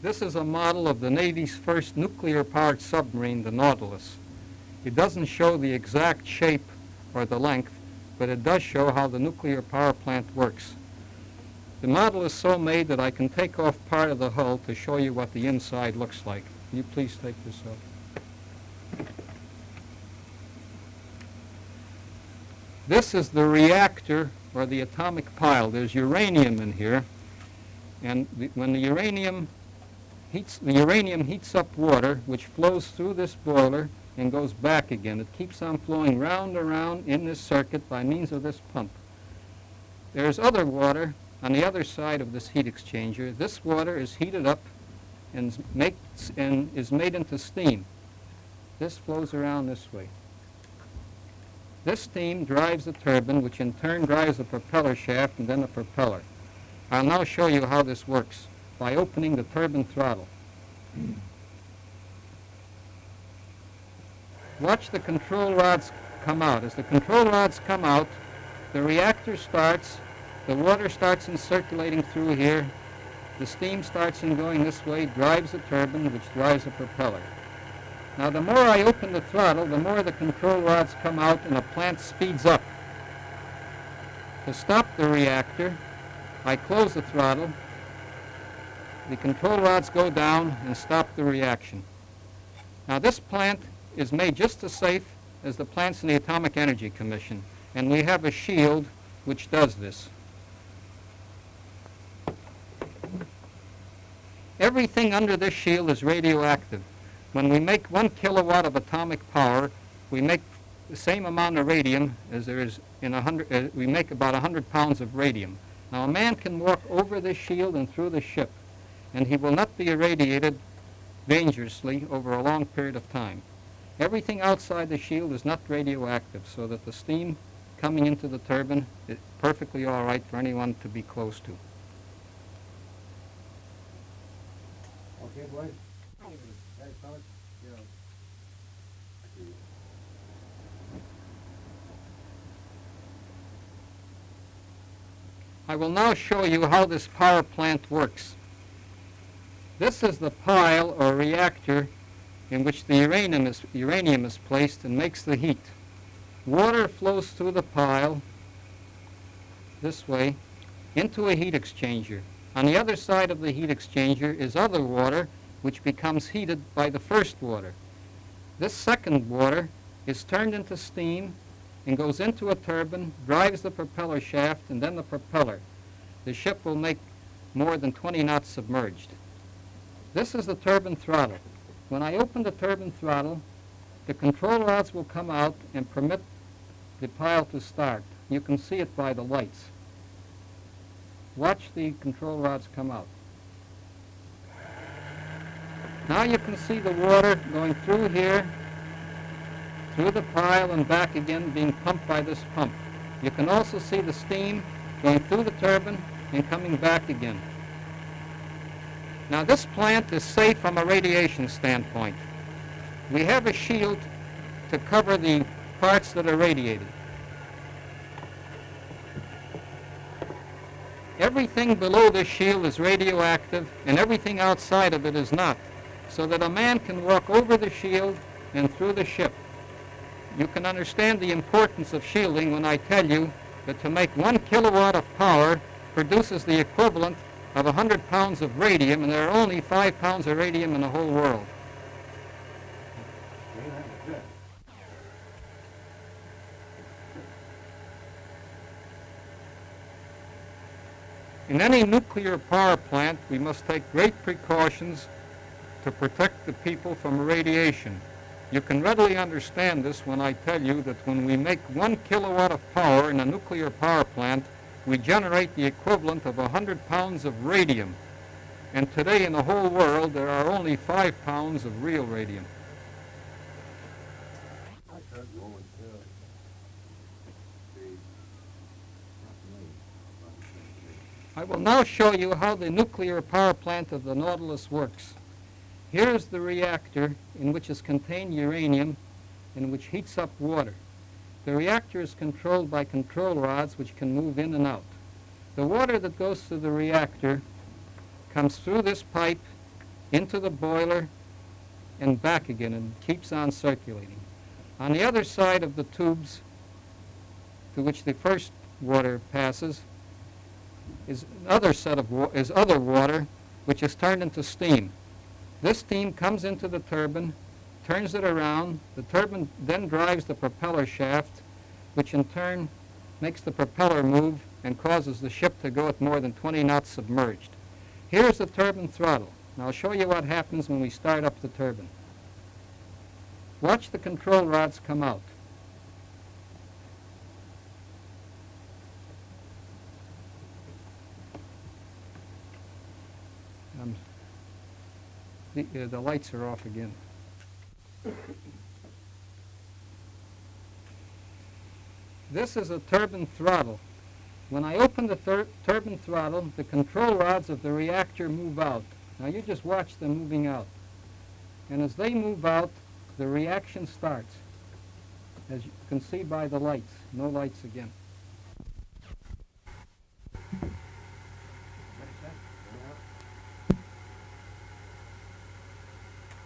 This is a model of the Navy's first nuclear-powered submarine, the Nautilus. It doesn't show the exact shape or the length, but it does show how the nuclear power plant works. The model is so made that I can take off part of the hull to show you what the inside looks like. Can you please take this off? This is the reactor, or the atomic pile. There's uranium in here, and when the uranium heats up water, which flows through this boiler and goes back again. It keeps on flowing round and round in this circuit by means of this pump. There's other water on the other side of this heat exchanger. This water is heated up and is made into steam. This flows around this way. This steam drives the turbine, which in turn drives the propeller shaft and then the propeller. I'll now show you how this works by opening the turbine throttle. Watch the control rods come out. As the control rods come out, the reactor starts, the water starts in circulating through here, the steam starts in going this way, drives the turbine, which drives the propeller. Now the more I open the throttle, the more the control rods come out and the plant speeds up. To stop the reactor, I close the throttle, the control rods go down and stop the reaction. Now this plant is made just as safe as the plants in the Atomic Energy Commission, and we have a shield which does this. Everything under this shield is radioactive. When we make 1 kilowatt of atomic power, we make the same amount of radium as there is in we make about 100 pounds of radium. Now a man can walk over this shield and through the ship, and he will not be irradiated dangerously over a long period of time. Everything outside the shield is not radioactive, so that the steam coming into the turbine is perfectly all right for anyone to be close to. Okay, boys. I will now show you how this power plant works. This is the pile or reactor in which the uranium is placed and makes the heat. Water flows through the pile this way into a heat exchanger. On the other side of the heat exchanger is other water which becomes heated by the first water. This second water is turned into steam and goes into a turbine, drives the propeller shaft and then the propeller. The ship will make more than 20 knots submerged. This is the turbine throttle. When I open the turbine throttle, the control rods will come out and permit the pile to start. You can see it by the lights. Watch the control rods come out. Now you can see the water going through here, through the pile and back again, being pumped by this pump. You can also see the steam going through the turbine and coming back again. Now this plant is safe from a radiation standpoint. We have a shield to cover the parts that are radiated. Everything below this shield is radioactive and everything outside of it is not, so that a man can walk over the shield and through the ship. You can understand the importance of shielding when I tell you that to make 1 kilowatt of power produces the equivalent of 100 pounds of radium, and there are only 5 pounds of radium in the whole world. In any nuclear power plant, we must take great precautions to protect the people from radiation. You can readily understand this when I tell you that when we make 1 kilowatt of power in a nuclear power plant, we generate the equivalent of 100 pounds of radium. And today in the whole world, there are only 5 pounds of real radium. I will now show you how the nuclear power plant of the Nautilus works. Here is the reactor in which is contained uranium and which heats up water. The reactor is controlled by control rods which can move in and out. The water that goes through the reactor comes through this pipe into the boiler and back again, and keeps on circulating. On the other side of the tubes to which the first water passes is other water which is turned into steam. This steam comes into the turbine, turns it around. The turbine then drives the propeller shaft, which in turn makes the propeller move and causes the ship to go at more than 20 knots submerged. Here's the turbine throttle. Now I'll show you what happens when we start up the turbine. Watch the control rods come out. The lights are off again. This is a turbine throttle. When I open the turbine throttle, the control rods of the reactor move out. Now you just watch them moving out. And as they move out, the reaction starts, as you can see by the lights. No lights again.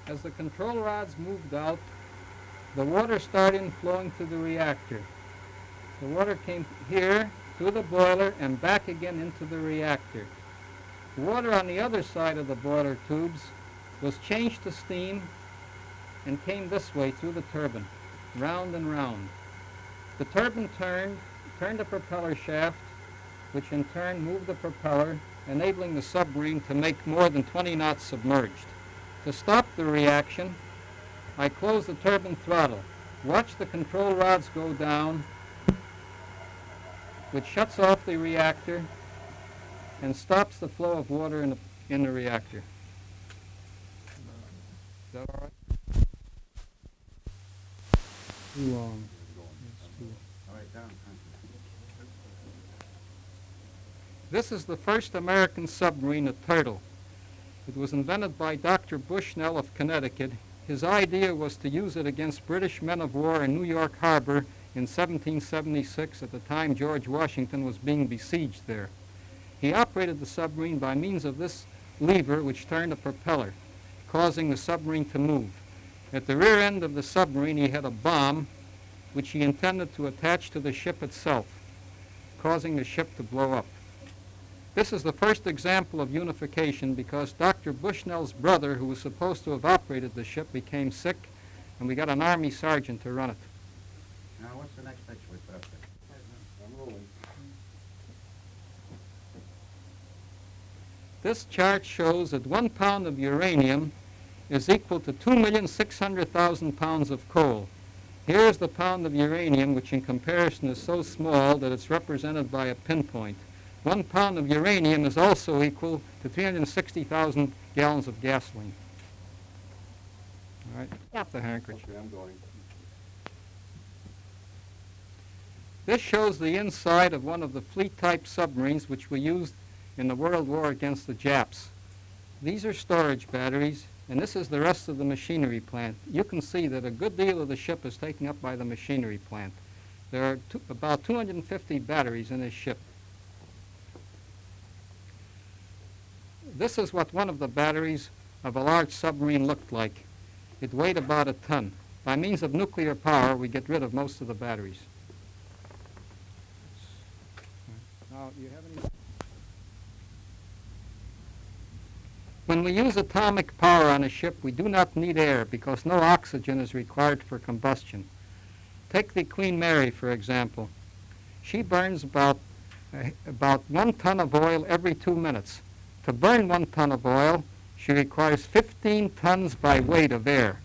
As the control rods moved out, the water started flowing to the reactor. The water came here through the boiler and back again into the reactor. The water on the other side of the boiler tubes was changed to steam and came this way through the turbine, round and round. The turbine turned the propeller shaft, which in turn moved the propeller, enabling the submarine to make more than 20 knots submerged. To stop the reaction, I close the turbine throttle. Watch the control rods go down, which shuts off the reactor and stops the flow of water in the reactor. Is that all right? Too long. This is the first American submarine, a Turtle. It was invented by Dr. Bushnell of Connecticut. His idea was to use it against British men of war in New York Harbor in 1776, at the time George Washington was being besieged there. He operated the submarine by means of this lever which turned the propeller, causing the submarine to move. At the rear end of the submarine he had a bomb which he intended to attach to the ship itself, causing the ship to blow up. This is the first example of unification because Dr. Bushnell's brother, who was supposed to have operated the ship, became sick, and we got an Army sergeant to run it. Now, what's the next picture we put up there? I'm rolling. This chart shows that 1 pound of uranium is equal to 2,600,000 pounds of coal. Here's the pound of uranium, which in comparison is so small that it's represented by a pinpoint. 1 pound of uranium is also equal to 360,000 gallons of gasoline. All right, stop the handkerchief. Okay, I'm going. This shows the inside of one of the fleet-type submarines which we used in the World War against the Japs. These are storage batteries, and this is the rest of the machinery plant. You can see that a good deal of the ship is taken up by the machinery plant. There are about 250 batteries in this ship. This is what one of the batteries of a large submarine looked like. It weighed about a ton. By means of nuclear power, we get rid of most of the batteries. Now, do you have any? When we use atomic power on a ship, we do not need air because no oxygen is required for combustion. Take the Queen Mary, for example. She burns about 1 ton of oil every 2 minutes. To burn 1 ton of oil, she requires 15 tons by weight of air.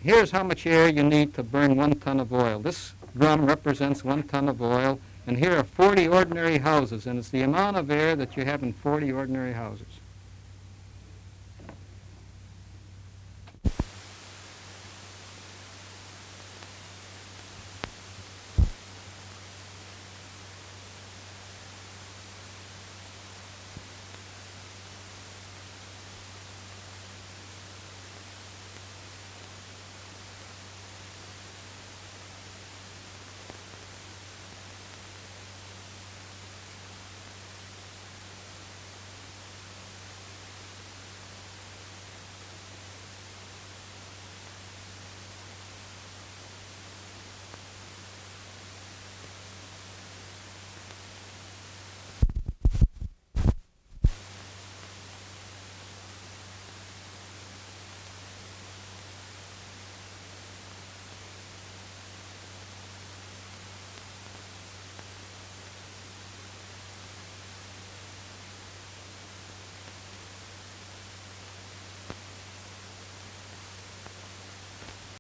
Here's how much air you need to burn 1 ton of oil. This drum represents 1 ton of oil, and here are 40 ordinary houses, and it's the amount of air that you have in 40 ordinary houses.